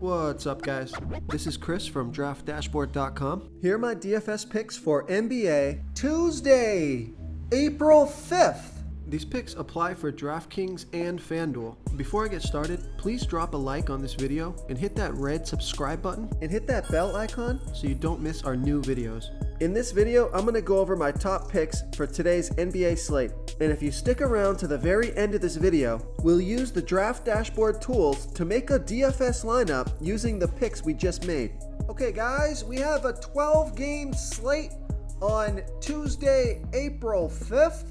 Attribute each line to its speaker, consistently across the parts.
Speaker 1: What's up, guys? This is Chris from DraftDashboard.com. Here are my DFS picks for NBA Tuesday, April 5th. These picks apply for DraftKings and FanDuel. Before I get started, please drop a like on this video and hit that red subscribe button and hit that bell icon so you don't miss our new videos. In this video, I'm going to go over my top picks for today's NBA slate. And if you stick around to the very end of this video, we'll use the Draft Dashboard tools to make a DFS lineup using the picks we just made. Okay guys, we have a 12-game slate on Tuesday, April 5th.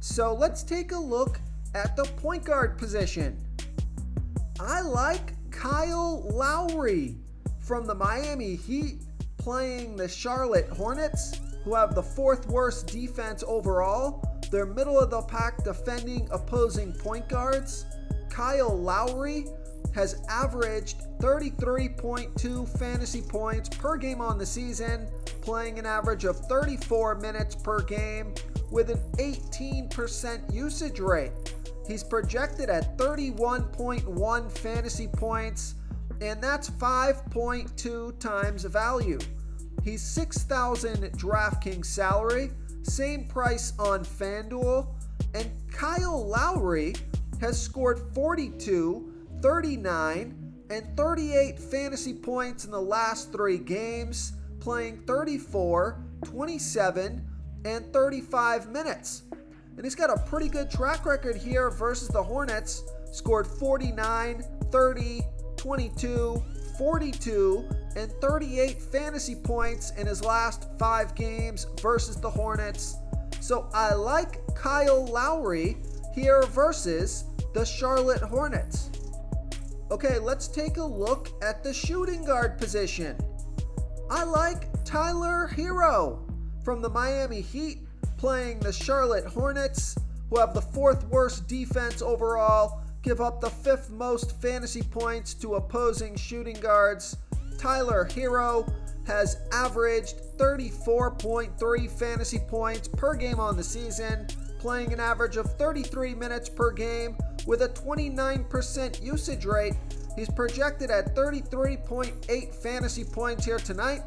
Speaker 1: So let's take a look at the point guard position. I like Kyle Lowry from the Miami Heat playing the Charlotte Hornets, who have the fourth worst defense overall. They're middle of the pack defending opposing point guards. Kyle Lowry has averaged 33.2 fantasy points per game on the season, playing an average of 34 minutes per game with an 18% usage rate. He's projected at 31.1 fantasy points, and that's 5.2 times value. He's $6,000 DraftKings salary, same price on FanDuel, and Kyle Lowry has scored 42, 39, and 38 fantasy points in the last 3 games, playing 34, 27, and 35 minutes. And he's got a pretty good track record here versus the Hornets. Scored 49, 30, 22, 42, and 38 fantasy points in his last 5 games versus the Hornets. So I like Kyle Lowry here versus the Charlotte Hornets. Okay, let's take a look at the shooting guard position. I like Tyler Hero from the Miami Heat playing the Charlotte Hornets, who have the 4th worst defense overall, give up the 5th most fantasy points to opposing shooting guards. Tyler Hero has averaged 34.3 fantasy points per game on the season, playing an average of 33 minutes per game with a 29% usage rate. He's projected at 33.8 fantasy points here tonight,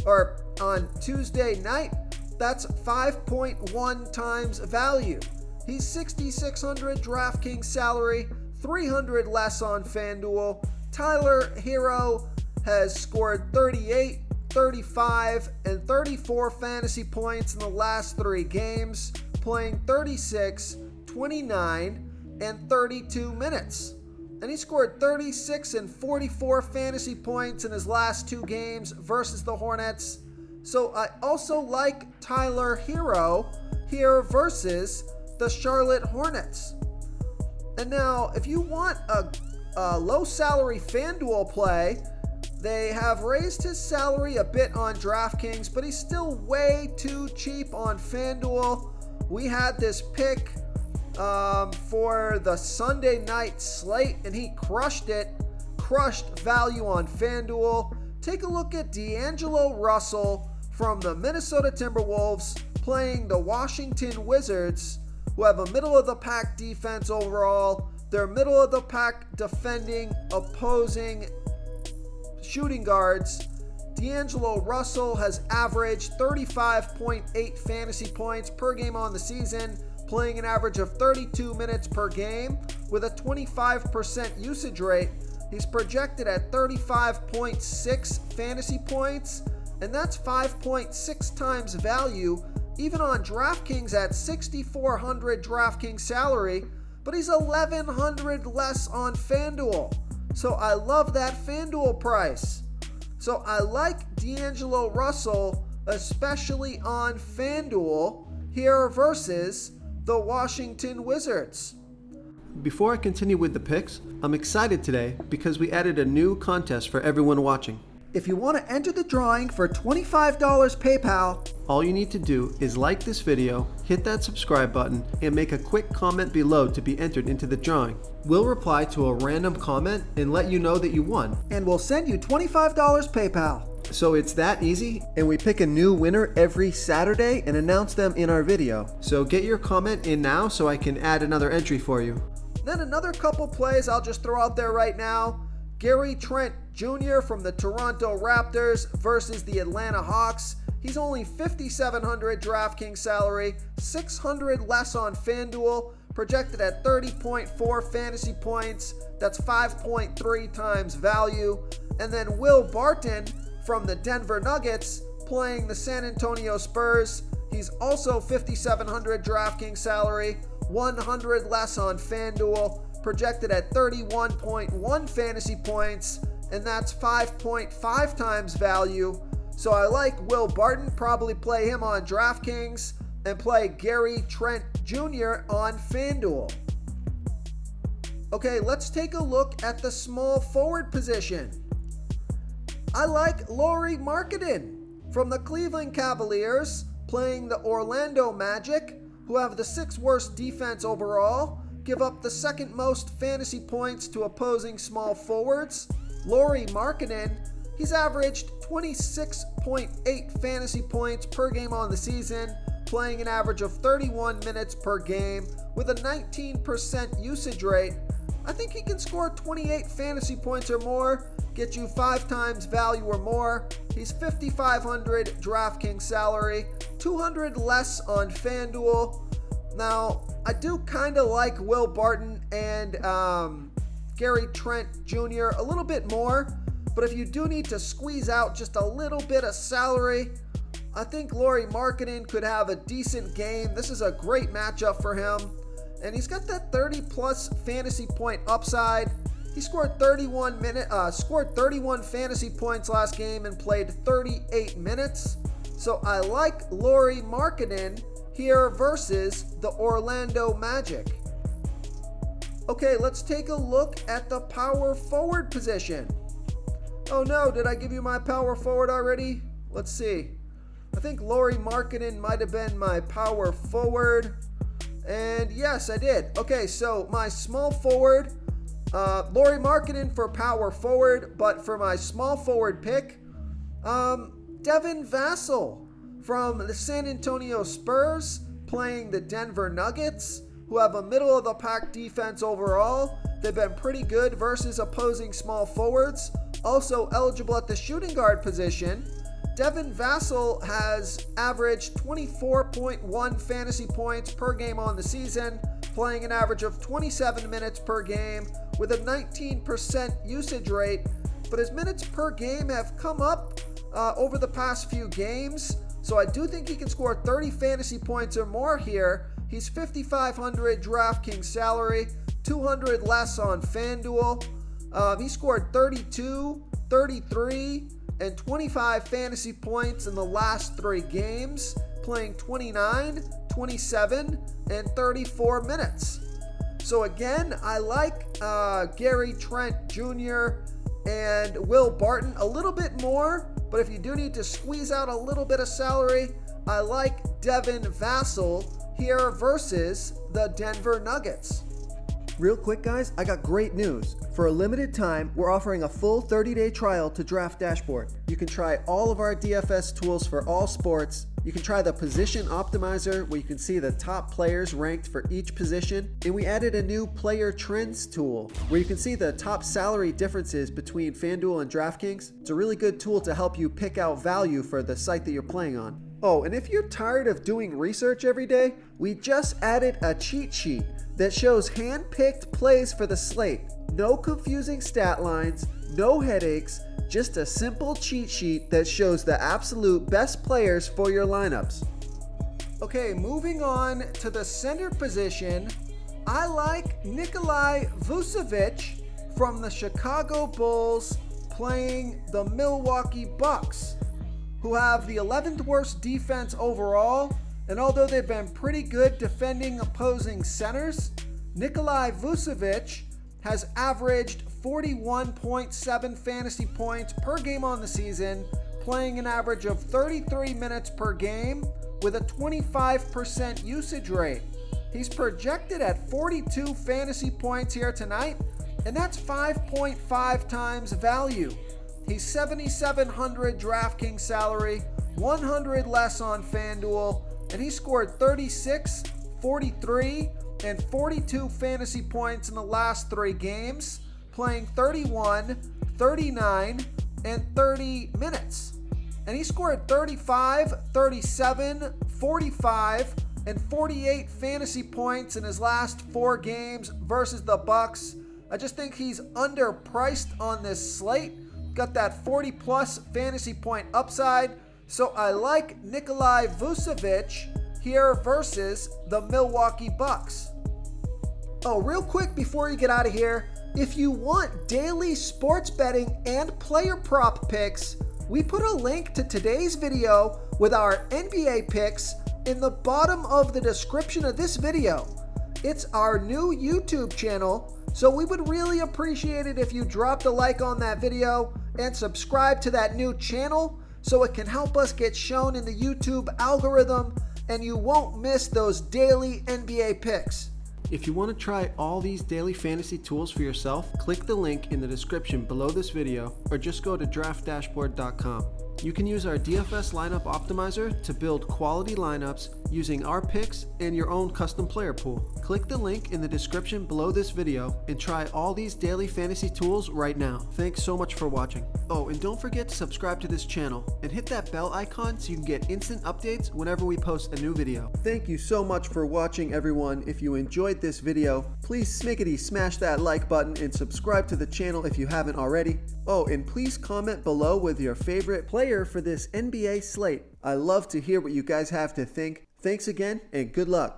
Speaker 1: or on Tuesday night. That's 5.1 times value. He's $6,600 DraftKings salary, $300 less on FanDuel. Tyler Hero has scored 38, 35, and 34 fantasy points in the last 3 games, playing 36, 29, and 32 minutes. And he scored 36 and 44 fantasy points in his last 2 games versus the Hornets. So I also like Tyler Hero here versus the Charlotte Hornets. And now, if you want a low salary FanDuel play, they have raised his salary a bit on DraftKings, but he's still way too cheap on FanDuel. We had this pick for the Sunday night slate, and he crushed it. Crushed value on FanDuel. Take a look at D'Angelo Russell from the Minnesota Timberwolves playing the Washington Wizards, who have a middle-of-the-pack defense overall. They're middle-of-the-pack defending opposing shooting guards. D'Angelo Russell has averaged 35.8 fantasy points per game on the season, playing an average of 32 minutes per game with a 25% usage rate. He's projected at 35.6 fantasy points, and that's 5.6 times value, even on DraftKings at $6,400 DraftKings salary, but he's $1,100 less on FanDuel. So I love that FanDuel price. So I like D'Angelo Russell, especially on FanDuel, here versus the Washington Wizards. Before I continue with the picks, I'm excited today because we added a new contest for everyone watching. If you want to enter the drawing for $25 PayPal, all you need to do is like this video, hit that subscribe button, and make a quick comment below to be entered into the drawing. We'll reply to a random comment and let you know that you won, and we'll send you $25 PayPal. So it's that easy, and we pick a new winner every Saturday and announce them in our video. So get your comment in now so I can add another entry for you. Then another couple plays I'll just throw out there right now. Gary Trent Jr. from the Toronto Raptors versus the Atlanta Hawks. He's only $5,700 DraftKings salary, $600 less on FanDuel, projected at 30.4 fantasy points. That's 5.3 times value. And then Will Barton from the Denver Nuggets playing the San Antonio Spurs. He's also $5,700 DraftKings salary, $100 less on FanDuel, projected at 31.1 fantasy points, and that's 5.5 times value. So I like Will Barton, probably play him on DraftKings, and play Gary Trent Jr. on FanDuel. Okay, let's take a look at the small forward position. I like Lauri Markkanen from the Cleveland Cavaliers playing the Orlando Magic, who have the 6th worst defense overall, give up the 2nd most fantasy points to opposing small forwards. Lauri Markkanen, he's averaged 26.8 fantasy points per game on the season, playing an average of 31 minutes per game with a 19% usage rate. I think he can score 28 fantasy points or more, get you 5 times value or more. He's $5,500 DraftKings salary, $200 less on FanDuel. Now, I do kind of like Will Barton and Gary Trent Jr. a little bit more, but if you do need to squeeze out just a little bit of salary, I think Lauri Markkanen could have a decent game. This is a great matchup for him, and he's got that 30-plus fantasy point upside. He scored 31 fantasy points last game and played 38 minutes. So I like Lauri Markkanen here versus the Orlando Magic. Okay, let's take a look at the power forward position. Oh no, did I give you my power forward already? Let's see. I think Lauri Markkanen might have been my power forward. And yes, I did. Okay, so my small forward, Lauri Markkanen for power forward, but for my small forward pick, Devin Vassell from the San Antonio Spurs playing the Denver Nuggets, who have a middle-of-the-pack defense overall. They've been pretty good versus opposing small forwards. Also eligible at the shooting guard position, Devin Vassell has averaged 24.1 fantasy points per game on the season, playing an average of 27 minutes per game with a 19% usage rate. But his minutes per game have come up over the past few games, so I do think he can score 30 fantasy points or more here. He's $5,500 DraftKings salary, $200 less on FanDuel. He scored 32, 33, and 25 fantasy points in the last 3 games, playing 29, 27, and 34 minutes. So again, I like Gary Trent Jr. and Will Barton a little bit more, but if you do need to squeeze out a little bit of salary, I like Devin Vassell here versus the Denver Nuggets. Real quick, guys, I got great news. For a limited time, we're offering a full 30-day trial to Draft Dashboard. You can try all of our DFS tools for all sports. You can try the Position Optimizer, where you can see the top players ranked for each position. And we added a new Player Trends tool, where you can see the top salary differences between FanDuel and DraftKings. It's a really good tool to help you pick out value for the site that you're playing on. Oh, and if you're tired of doing research every day, we just added a cheat sheet that shows hand-picked plays for the slate. No confusing stat lines, no headaches, just a simple cheat sheet that shows the absolute best players for your lineups. Okay, moving on to the center position, I like Nikolai Vucevic from the Chicago Bulls playing the Milwaukee Bucks, who have the 11th worst defense overall. And although they've been pretty good defending opposing centers, Nikolai Vucevic has averaged 41.7 fantasy points per game on the season, playing an average of 33 minutes per game with a 25% usage rate. He's projected at 42 fantasy points here tonight, and that's 5.5 times value. He's $7,700 DraftKings salary, $100 less on FanDuel, and he scored 36, 43, and 42 fantasy points in the last 3 games, playing 31, 39, and 30 minutes. And he scored 35, 37, 45, and 48 fantasy points in his last 4 games versus the Bucks. I just think he's underpriced on this slate. Got that 40-plus fantasy point upside. So I like Nikolai Vucevic here versus the Milwaukee Bucks. Oh, real quick before you get out of here, if you want daily sports betting and player prop picks, we put a link to today's video with our NBA picks in the bottom of the description of this video. It's our new YouTube channel, so we would really appreciate it if you dropped a like on that video and subscribe to that new channel so it can help us get shown in the YouTube algorithm and you won't miss those daily NBA picks. If you want to try all these daily fantasy tools for yourself, click the link in the description below this video or just go to draftdashboard.com. You can use our DFS lineup optimizer to build quality lineups using our picks and your own custom player pool. Click the link in the description below this video and try all these daily fantasy tools right now. Thanks so much for watching. Oh, and don't forget to subscribe to this channel and hit that bell icon so you can get instant updates whenever we post a new video. Thank you so much for watching, everyone. If you enjoyed this video, please smash that like button and subscribe to the channel if you haven't already. Oh, and please comment below with your favorite player for this NBA slate. I love to hear what you guys have to think. Thanks again, and good luck.